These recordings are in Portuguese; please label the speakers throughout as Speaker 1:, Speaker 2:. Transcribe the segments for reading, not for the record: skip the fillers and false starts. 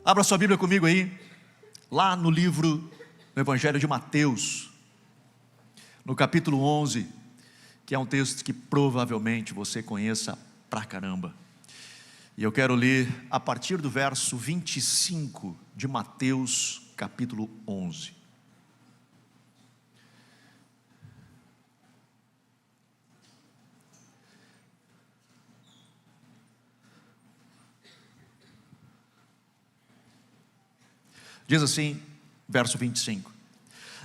Speaker 1: Abra sua Bíblia comigo aí, lá no livro, no Evangelho de Mateus, no capítulo 11, que é um texto que provavelmente você conheça pra caramba. E eu quero ler a partir do verso 25 de Mateus, capítulo 11. Diz assim, verso 25: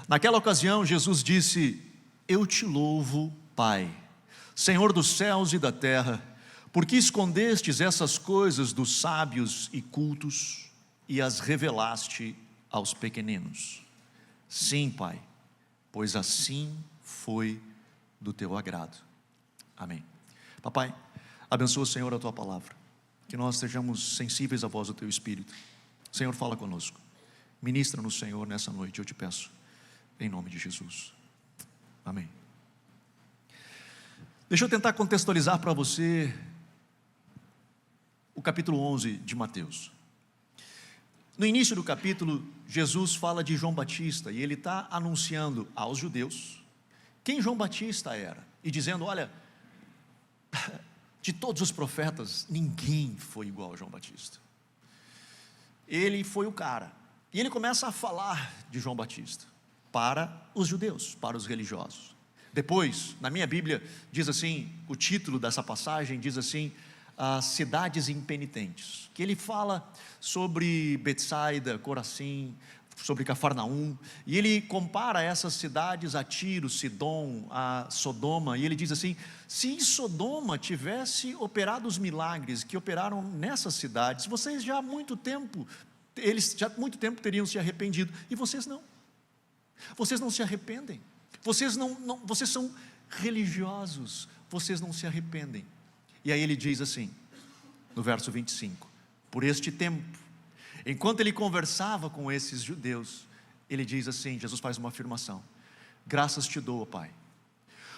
Speaker 1: Naquela ocasião Jesus disse: Eu te louvo, Pai, Senhor dos céus e da terra, porque escondestes essas coisas dos sábios e cultos e as revelaste aos pequeninos. Sim, Pai, pois assim foi do teu agrado. Amém. Papai, abençoa, Senhor, a tua palavra, que nós sejamos sensíveis à voz do teu Espírito. Senhor, fala conosco. Ministra no Senhor nessa noite, eu te peço, em nome de Jesus. Amém. Deixa eu tentar contextualizar para você o capítulo 11 de Mateus. No início do capítulo, Jesus fala de João Batista, e ele está anunciando aos judeus quem João Batista era, e dizendo: olha, de todos os profetas, ninguém foi igual a João Batista. Ele foi o cara. E ele começa a falar de João Batista para os judeus, para os religiosos. Depois, na minha Bíblia, diz assim, o título dessa passagem diz assim: as cidades impenitentes, que ele fala sobre Betsaida, Corazim, sobre Cafarnaum, e ele compara essas cidades a Tiro, Sidom, a Sodoma, e ele diz assim: se em Sodoma tivesse operado os milagres que operaram nessas cidades, vocês já há muito tempo, eles já há muito tempo teriam se arrependido, e vocês não se arrependem, vocês são religiosos, vocês não se arrependem. E aí ele diz assim, no verso 25, por este tempo, enquanto ele conversava com esses judeus, ele diz assim, Jesus faz uma afirmação: graças te dou, ó Pai,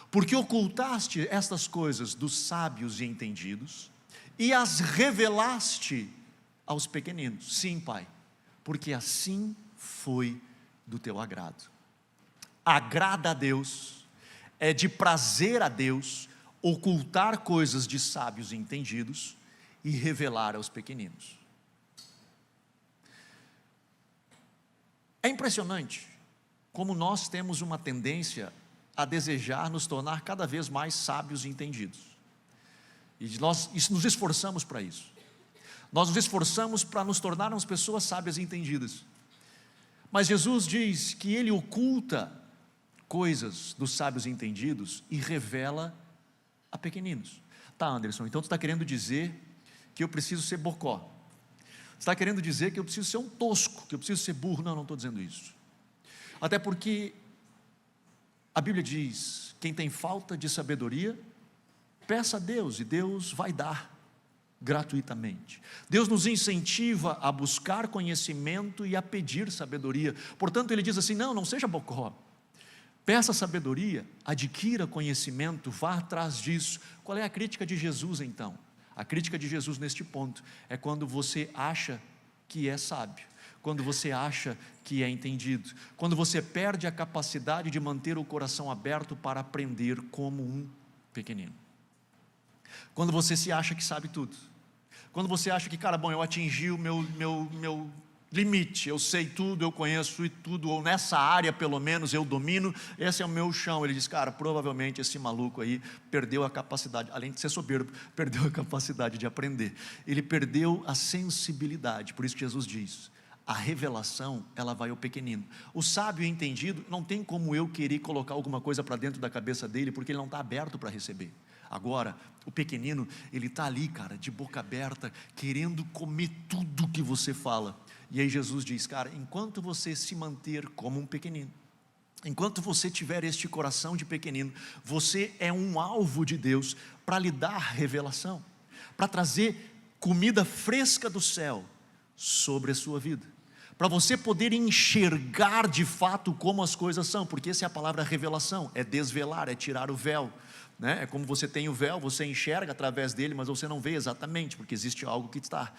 Speaker 1: porque ocultaste estas coisas dos sábios e entendidos, e as revelaste aos pequeninos. Sim, Pai, porque assim foi do teu agrado. Agrada a Deus, é de prazer a Deus ocultar coisas de sábios e entendidos e revelar aos pequeninos. É impressionante como nós temos uma tendência a desejar nos tornar cada vez mais sábios e entendidos, e nós nos esforçamos para isso. Nós nos esforçamos para nos tornarmos pessoas sábias e entendidas. Mas Jesus diz que Ele oculta coisas dos sábios e entendidos e revela a pequeninos. Tá, Anderson, então tu está querendo dizer que eu preciso ser bocó. Você está querendo dizer que eu preciso ser um tosco, que eu preciso ser burro. Não estou dizendo isso. Até porque a Bíblia diz: quem tem falta de sabedoria, peça a Deus, e Deus vai dar gratuitamente. Deus nos incentiva a buscar conhecimento e a pedir sabedoria. Portanto, ele diz assim: não seja bocó, peça sabedoria, adquira conhecimento, vá atrás disso. Qual é a crítica de Jesus então? A crítica de Jesus neste ponto é quando você acha que é sábio, quando você acha que é entendido, quando você perde a capacidade de manter o coração aberto para aprender como um pequenino. Quando você se acha que sabe tudo, quando você acha que, cara, bom, eu atingi o meu limite, eu sei tudo, eu conheço tudo, ou nessa área pelo menos eu domino, esse é o meu chão. Ele diz: cara, provavelmente esse maluco aí perdeu a capacidade, além de ser soberbo, perdeu a capacidade de aprender, ele perdeu a sensibilidade. Por isso que Jesus diz: a revelação, ela vai ao pequenino. O sábio e entendido, não tem como eu querer colocar alguma coisa para dentro da cabeça dele, porque ele não está aberto para receber. Agora, o pequenino, ele está ali, cara, de boca aberta, querendo comer tudo que você fala. E aí Jesus diz: cara, enquanto você se manter como um pequenino, enquanto você tiver este coração de pequenino, você é um alvo de Deus para lhe dar revelação, para trazer comida fresca do céu sobre a sua vida, para você poder enxergar de fato como as coisas são, porque essa é a palavra revelação, é desvelar, é tirar o véu, né? É como você tem o véu, você enxerga através dele, mas você não vê exatamente, porque existe algo que está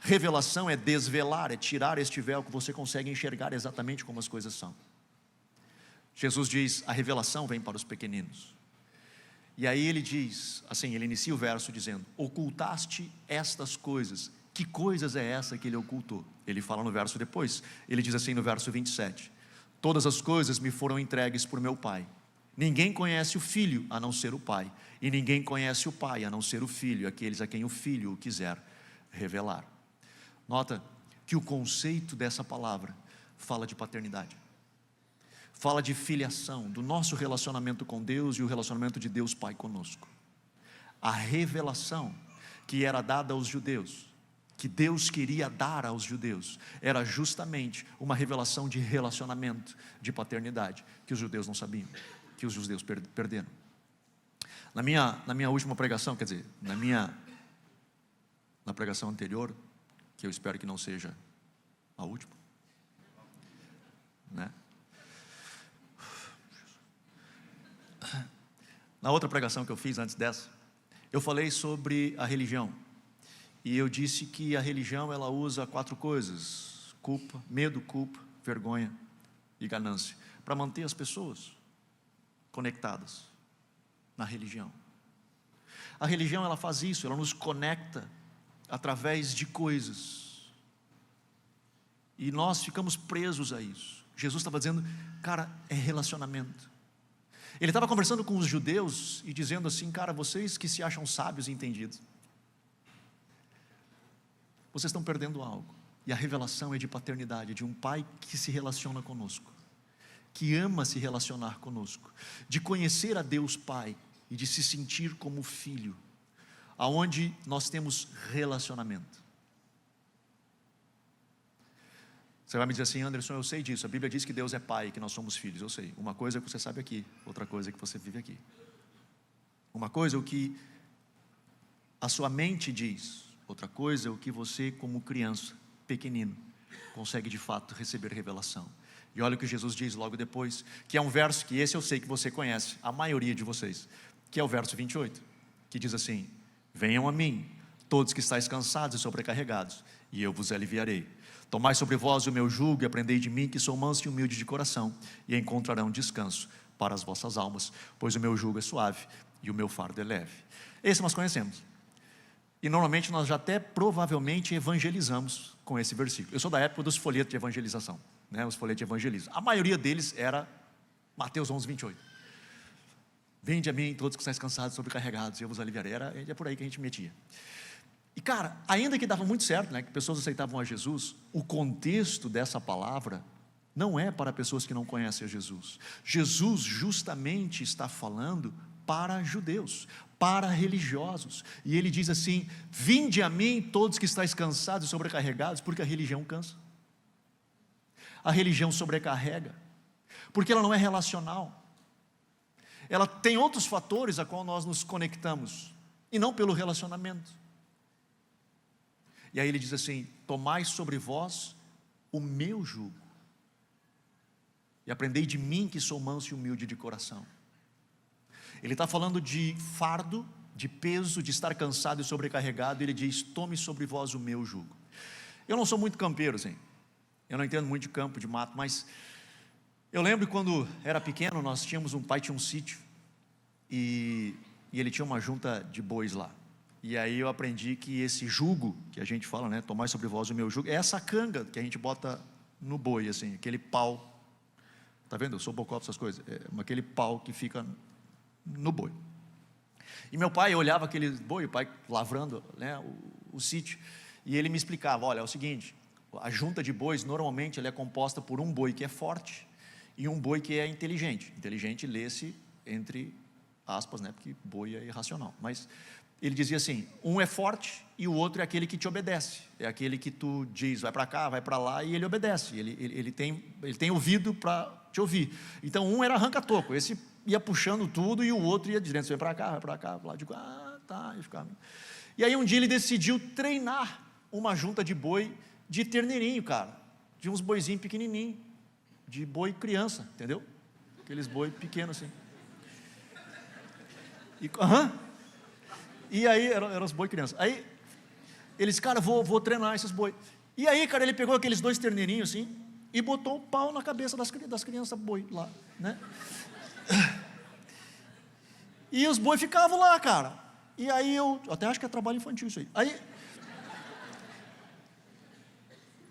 Speaker 1: Revelação é desvelar, é tirar este véu que você consegue enxergar exatamente como as coisas são. Jesus diz, a revelação vem para os pequeninos. E aí ele diz, assim, ele inicia o verso dizendo, ocultaste estas coisas. Que coisas é essa que ele ocultou? Ele fala no verso depois, ele diz assim no verso 27, todas as coisas me foram entregues por meu Pai. Ninguém conhece o Filho a não ser o Pai, e ninguém conhece o Pai a não ser o Filho, aqueles a quem o Filho o quiser revelar. Nota que o conceito dessa palavra fala de paternidade, fala de filiação, do nosso relacionamento com Deus e o relacionamento de Deus Pai conosco. A revelação que era dada aos judeus, que Deus queria dar aos judeus, era justamente uma revelação de relacionamento, de paternidade, que os judeus não sabiam, que os judeus perderam. Na minha última pregação, quer dizer, na pregação anterior, que eu espero que não seja a última, né? Na outra pregação que eu fiz antes dessa, eu falei sobre a religião, e eu disse que a religião ela usa 4 coisas: culpa, medo, culpa, vergonha e ganância, para manter as pessoas conectadas na religião. A religião ela faz isso, ela nos conecta através de coisas, e nós ficamos presos a isso. Jesus estava dizendo, cara, é relacionamento. Ele estava conversando com os judeus e dizendo assim, cara, vocês que se acham sábios e entendidos, vocês estão perdendo algo. E a revelação é de paternidade, de um pai que se relaciona conosco, que ama se relacionar conosco, de conhecer a Deus Pai e de se sentir como filho, aonde nós temos relacionamento. Você vai me dizer assim, Anderson, eu sei disso, a Bíblia diz que Deus é Pai e que nós somos filhos, eu sei. Uma coisa é que você sabe aqui, outra coisa é que você vive aqui. Uma coisa é o que a sua mente diz, outra coisa é o que você, como criança, pequenino, consegue de fato receber revelação. E olha o que Jesus diz logo depois, que é um verso que esse eu sei que você conhece, a maioria de vocês, que é o verso 28, que diz assim, venham a mim, todos que estáis cansados e sobrecarregados, e eu vos aliviarei. Tomai sobre vós o meu jugo e aprendei de mim, que sou manso e humilde de coração, e encontrarão descanso para as vossas almas, pois o meu jugo é suave e o meu fardo é leve. Esse nós conhecemos. E normalmente nós já até provavelmente evangelizamos com esse versículo. Eu sou da época dos folhetos de evangelização, né? Os folhetos de evangelismo. A maioria deles era Mateus 11, 28. Vinde a mim todos que estáis cansados e sobrecarregados, e eu vos aliviarei. É por aí que a gente metia. E cara, ainda que dava muito certo, né, que pessoas aceitavam a Jesus, o contexto dessa palavra não é para pessoas que não conhecem a Jesus. Jesus justamente está falando para judeus, para religiosos. E ele diz assim, vinde a mim todos que estáis cansados e sobrecarregados, porque a religião cansa. A religião sobrecarrega, porque ela não é relacional. Ela tem outros fatores a qual nós nos conectamos, e não pelo relacionamento. E aí ele diz assim, tomai sobre vós o meu jugo, e aprendei de mim que sou manso e humilde de coração. Ele está falando de fardo, de peso, de estar cansado e sobrecarregado, e ele diz, tome sobre vós o meu jugo. Eu não sou muito campeiro, assim, eu não entendo muito de campo, de mato, mas eu lembro quando era pequeno, nós tínhamos um pai, tinha um sítio, e ele tinha uma junta de bois lá. E aí eu aprendi que esse jugo, que a gente fala, né, tomai sobre vós o meu jugo, é essa canga que a gente bota no boi, assim, aquele pau, tá vendo? Eu sou bocó para essas coisas, aquele pau que fica no boi. E meu pai olhava aquele boi, o pai lavrando, né, o sítio, e ele me explicava, olha, é o seguinte, a junta de bois, normalmente, ela é composta por um boi que é forte, e um boi que é inteligente. Inteligente lê-se entre aspas, né, porque boi é irracional, mas ele dizia assim, um é forte e o outro é aquele que te obedece, é aquele que tu diz, vai para cá, vai para lá, e ele obedece, ele tem ouvido para te ouvir. Então um era arranca-toco, esse ia puxando tudo e o outro ia dizendo, vai para cá, lá, digo, tá, e ficava. E aí um dia ele decidiu treinar uma junta de boi de terneirinho, cara, de uns boizinhos pequenininhos, de boi criança, entendeu? Aqueles boi pequenos assim. E aí, eram os boi crianças. Aí, Eles, cara, vou treinar esses boi. E aí, cara, ele pegou aqueles 2 terneirinhos assim e botou o pau na cabeça das crianças boi lá, né? E os boi ficavam lá, cara. E aí eu até acho que é trabalho infantil isso aí. Aí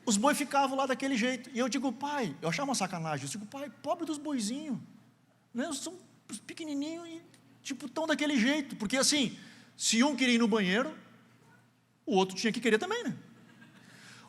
Speaker 1: os boi ficavam lá daquele jeito. E eu digo, pai, eu achava uma sacanagem. Eu digo, pai, pobre dos boizinhos, né? São pequenininhos e tipo tão daquele jeito. Porque assim, se um queria ir no banheiro, o outro tinha que querer também, né?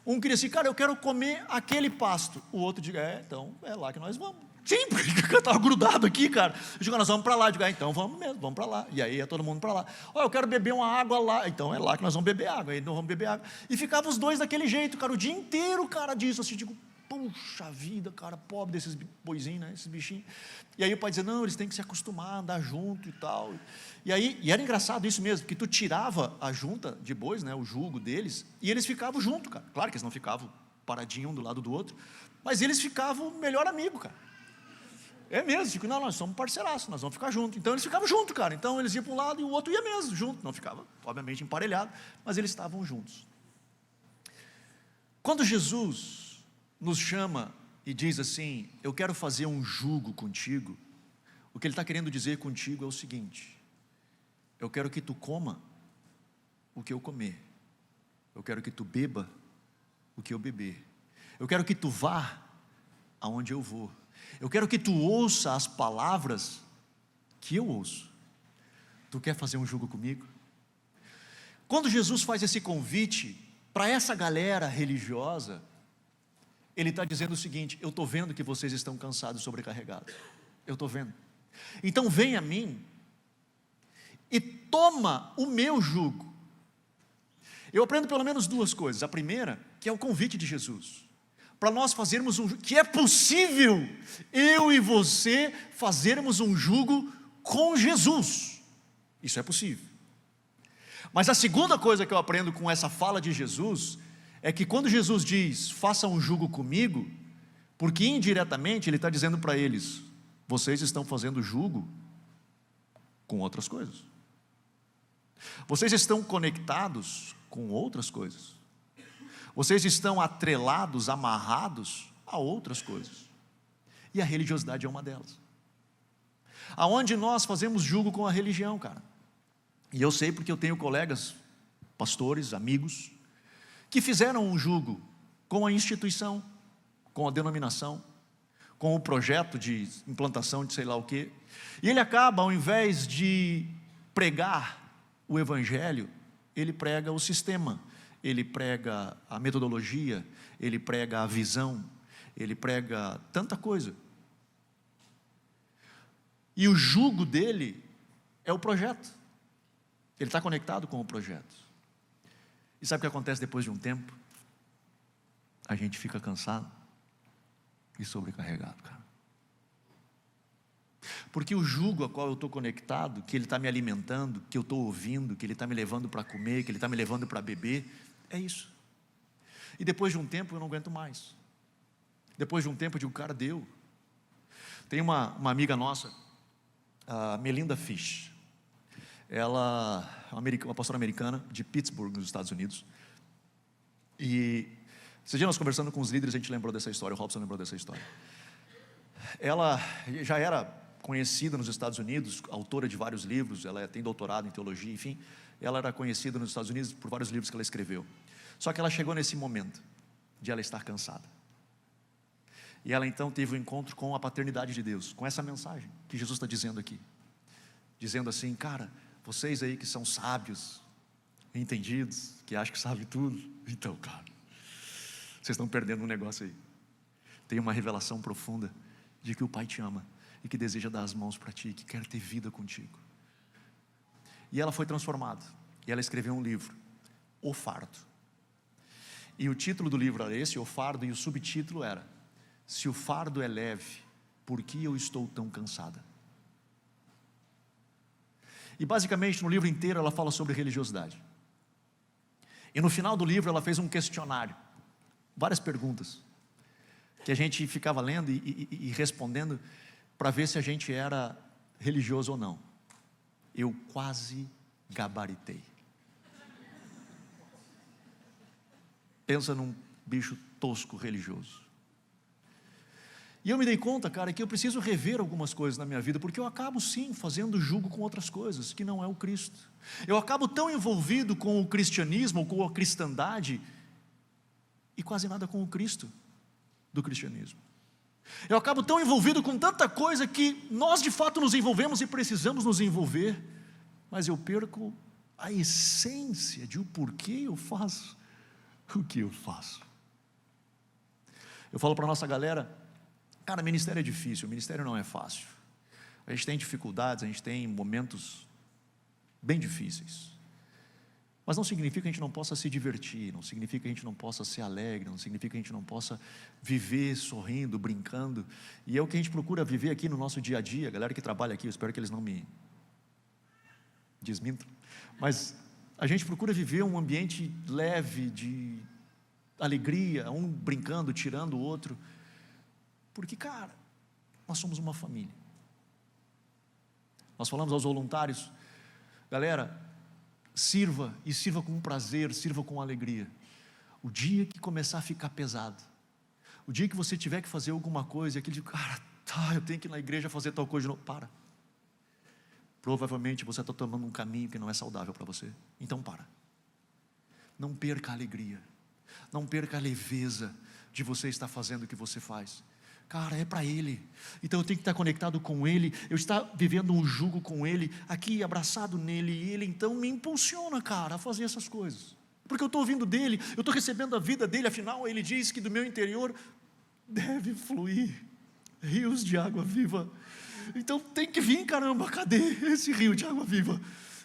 Speaker 1: Um queria assim, cara, eu quero comer aquele pasto. O outro diga, então é lá que nós vamos. Sim, porque eu estava grudado aqui, cara. Eu digo, nós vamos para lá. Eu digo, então vamos mesmo, vamos para lá. E aí ia todo mundo para lá. Eu quero beber uma água lá. Então é lá que nós vamos beber água. Aí nós vamos beber água. E ficavam os dois daquele jeito, cara, o dia inteiro, cara, disso. Assim, digo, puxa vida, cara, pobre desses boizinhos, né, esses bichinhos. E aí o pai dizia, não, eles têm que se acostumar a andar junto e tal. E era engraçado isso mesmo, que tu tirava a junta de bois, né, o jugo deles, e eles ficavam junto, cara. Claro que eles não ficavam paradinhos um do lado do outro, mas eles ficavam melhor amigo, cara. É mesmo, tipo, não, nós somos parceiraços, nós vamos ficar juntos. Então eles ficavam juntos, cara. Então eles iam para um lado e o outro ia mesmo, junto. Não ficava, obviamente, emparelhado, mas eles estavam juntos. Quando Jesus nos chama e diz assim, eu quero fazer um jugo contigo, o que Ele está querendo dizer contigo é o seguinte, eu quero que tu coma o que eu comer, eu quero que tu beba o que eu beber, eu quero que tu vá aonde eu vou, eu quero que tu ouça as palavras que eu ouço. Tu quer fazer um jugo comigo? Quando Jesus faz esse convite para essa galera religiosa, Ele está dizendo o seguinte, eu estou vendo que vocês estão cansados e sobrecarregados, eu estou vendo, então vem a mim e toma o meu jugo. Eu aprendo pelo menos 2 coisas, a primeira, que é o convite de Jesus, para nós fazermos um jugo, que é possível eu e você fazermos um jugo com Jesus, isso é possível. Mas a segunda coisa que eu aprendo com essa fala de Jesus, é que quando Jesus diz, faça um jugo comigo, porque indiretamente Ele está dizendo para eles, vocês estão fazendo jugo com outras coisas, vocês estão conectados com outras coisas, vocês estão atrelados, amarrados a outras coisas, e a religiosidade é uma delas, aonde nós fazemos jugo com a religião, cara. E eu sei porque eu tenho colegas, pastores, amigos, que fizeram um jugo com a instituição, com a denominação, com o projeto de implantação de sei lá o quê, e ele acaba, ao invés de pregar o evangelho, ele prega o sistema, ele prega a metodologia, ele prega a visão, ele prega tanta coisa, e o jugo dele é o projeto, ele está conectado com o projeto. E sabe o que acontece depois de um tempo? A gente fica cansado e sobrecarregado, cara. Porque o jugo a qual eu estou conectado, que Ele está me alimentando, que eu estou ouvindo, que Ele está me levando para comer, que Ele está me levando para beber, é isso. E depois de um tempo eu não aguento mais. Depois de um tempo eu digo, cara, deu. Tem uma amiga nossa, a Melinda Fish. Ela é uma pastora americana de Pittsburgh, nos Estados Unidos. E esse dia nós conversando com os líderes, a gente lembrou dessa história, o Robson lembrou dessa história. Ela já era conhecida nos Estados Unidos, autora de vários livros, ela tem doutorado em teologia, enfim. Ela era conhecida nos Estados Unidos por vários livros que ela escreveu. Só que ela chegou nesse momento de ela estar cansada. E ela então teve um encontro com a paternidade de Deus, com essa mensagem que Jesus está dizendo aqui. Dizendo assim, cara, vocês aí que são sábios, entendidos, que acham que sabem tudo, então, cara, vocês estão perdendo um negócio aí. Tem uma revelação profunda de que o Pai te ama e que deseja dar as mãos para ti, que quer ter vida contigo. E ela foi transformada, e ela escreveu um livro, O Fardo. E o título do livro era esse, O Fardo, e o subtítulo era, se o fardo é leve, por que eu estou tão cansada? E basicamente no livro inteiro ela fala sobre religiosidade. E no final do livro ela fez um questionário, várias perguntas, que a gente ficava lendo e respondendo, para ver se a gente era religioso ou não. Eu quase gabaritei. Pensa num bicho tosco religioso. E eu me dei conta, cara, que eu preciso rever algumas coisas na minha vida, porque eu acabo sim fazendo jugo com outras coisas, que não é o Cristo. Eu acabo tão envolvido com o cristianismo, ou com a cristandade, e quase nada com o Cristo do cristianismo. Eu acabo tão envolvido com tanta coisa que nós de fato nos envolvemos e precisamos nos envolver, mas eu perco a essência de o porquê eu faço o que eu faço. Eu falo para a nossa galera, cara, ministério é difícil, ministério não é fácil. A gente tem dificuldades, a gente tem momentos bem difíceis. Mas não significa que a gente não possa se divertir, não significa que a gente não possa ser alegre, não significa que a gente não possa viver sorrindo, brincando. E é o que a gente procura viver aqui no nosso dia a dia. A galera que trabalha aqui, eu espero que eles não me desmintam, mas a gente procura viver um ambiente leve, de alegria, um brincando, tirando o outro, porque, cara, nós somos uma família. Nós falamos aos voluntários, galera, sirva, e sirva com prazer, sirva com alegria. O dia que começar a ficar pesado, o dia que você tiver que fazer alguma coisa, aquele dia, cara, tá, eu tenho que ir na igreja fazer tal coisa de novo, para. Provavelmente você está tomando um caminho que não é saudável para você, então para. Não perca a alegria, não perca a leveza de você estar fazendo o que você faz. Cara, é para Ele, então eu tenho que estar conectado com Ele, eu estar vivendo um jugo com Ele, aqui abraçado nele, e Ele então me impulsiona, cara, a fazer essas coisas, porque eu estou ouvindo dEle, eu estou recebendo a vida dEle, afinal Ele diz que do meu interior deve fluir rios de água viva, então tem que vir, caramba, cadê esse rio de água viva?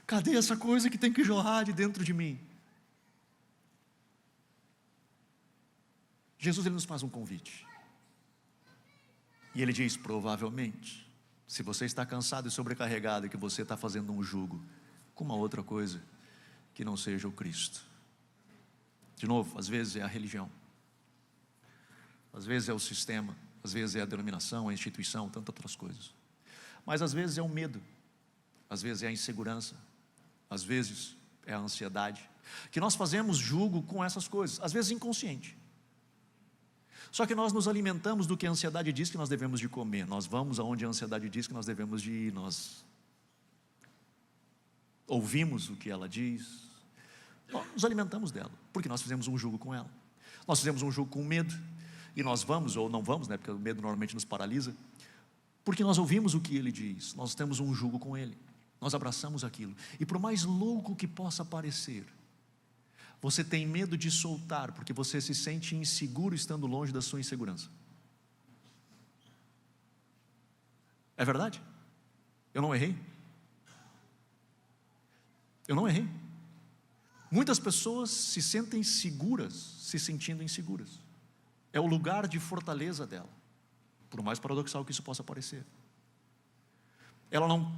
Speaker 1: Cadê essa coisa que tem que jorrar de dentro de mim? Jesus, Ele nos faz um convite, e Ele diz, provavelmente, se você está cansado e sobrecarregado, e que você está fazendo um jugo com uma outra coisa, que não seja o Cristo. De novo, às vezes é a religião, às vezes é o sistema, às vezes é a denominação, a instituição, tantas outras coisas. Mas às vezes é o medo, às vezes é a insegurança, às vezes é a ansiedade, que nós fazemos jugo com essas coisas, às vezes inconsciente. Só que nós nos alimentamos do que a ansiedade diz que nós devemos de comer, nós vamos aonde a ansiedade diz que nós devemos de ir, nós ouvimos o que ela diz, nós nos alimentamos dela, porque nós fizemos um jugo com ela. Nós fizemos um jugo com o medo, e nós vamos ou não vamos, porque o medo normalmente nos paralisa, porque nós ouvimos o que ele diz, nós temos um jugo com ele, nós abraçamos aquilo, e por mais louco que possa parecer, você tem medo de soltar, porque você se sente inseguro estando longe da sua insegurança. É verdade? Eu não errei? Eu não errei. Muitas pessoas se sentem seguras, se sentindo inseguras. É o lugar de fortaleza dela, por mais paradoxal que isso possa parecer. Ela não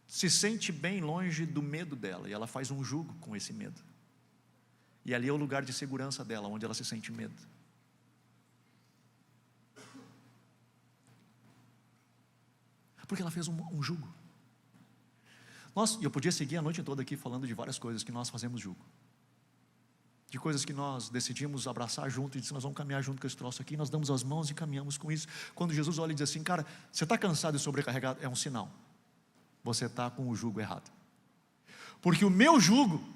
Speaker 1: se sente bem longe do medo dela, e ela faz um jugo com esse medo. E ali é o lugar de segurança dela, onde ela se sente medo. Porque ela fez um jugo. Eu podia seguir a noite toda aqui falando de várias coisas que nós fazemos jugo. De coisas que nós decidimos abraçar junto e disse, nós vamos caminhar junto com esse troço aqui, nós damos as mãos e caminhamos com isso. Quando Jesus olha e diz assim, cara, você está cansado e sobrecarregado, é um sinal. Você está com o jugo errado. Porque o meu jugo,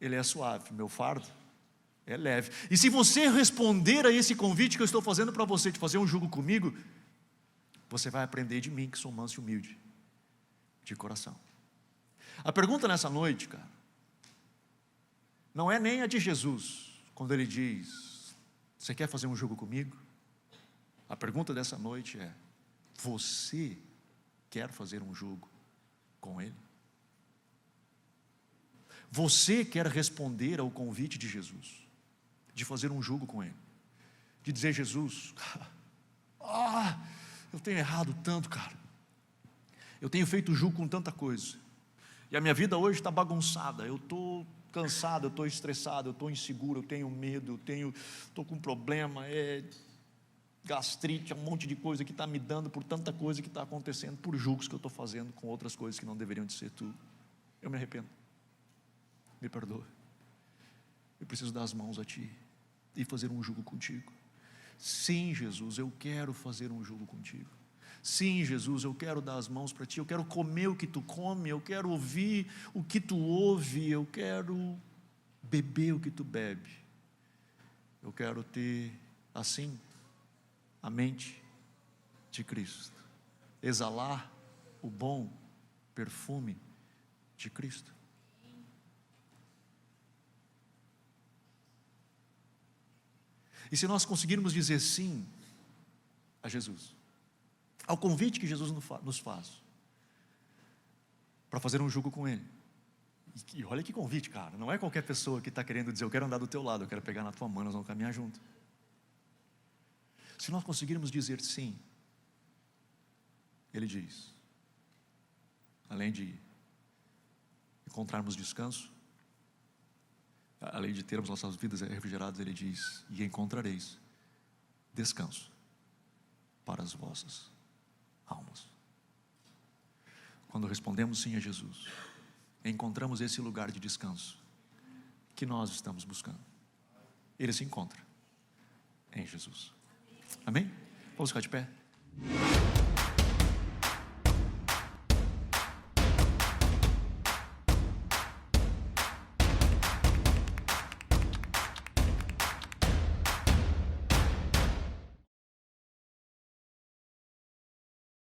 Speaker 1: ele é suave, meu fardo é leve. E se você responder a esse convite que eu estou fazendo para você, de fazer um jugo comigo, você vai aprender de mim, que sou manso e humilde de coração. A pergunta nessa noite, cara, não é nem a de Jesus, quando ele diz, você quer fazer um jugo comigo? A pergunta dessa noite é, você quer fazer um jugo com ele? Você quer responder ao convite de Jesus, de fazer um jugo com Ele, de dizer, Jesus, eu tenho errado tanto, cara, eu tenho feito jugo com tanta coisa, e a minha vida hoje está bagunçada, eu estou cansado, eu estou estressado, eu estou inseguro, eu tenho medo, estou com problema, gastrite, um monte de coisa que está me dando por tanta coisa que está acontecendo, por julgos que eu estou fazendo com outras coisas que não deveriam de ser tudo. Eu me arrependo. Me perdoa. eu preciso dar as mãos a Ti e fazer um jugo contigo. Sim, Jesus, eu quero fazer um jugo contigo. Sim, Jesus, eu quero dar as mãos para Ti, eu quero comer o que Tu come, eu quero ouvir o que Tu ouve, eu quero beber o que Tu bebe. Eu quero ter, assim, a mente de Cristo, exalar o bom perfume de Cristo. E se nós conseguirmos dizer sim a Jesus, ao convite que Jesus nos faz, para fazer um jugo com Ele, e olha que convite, cara, não é qualquer pessoa que está querendo dizer, eu quero andar do teu lado, eu quero pegar na tua mão, nós vamos caminhar junto. Se nós conseguirmos dizer sim, Ele diz, além de encontrarmos descanso, além de termos nossas vidas refrigeradas, Ele diz, e encontrareis descanso para as vossas almas. Quando respondemos sim a Jesus, encontramos esse lugar de descanso que nós estamos buscando. Ele se encontra em Jesus. Amém? Vamos ficar de pé?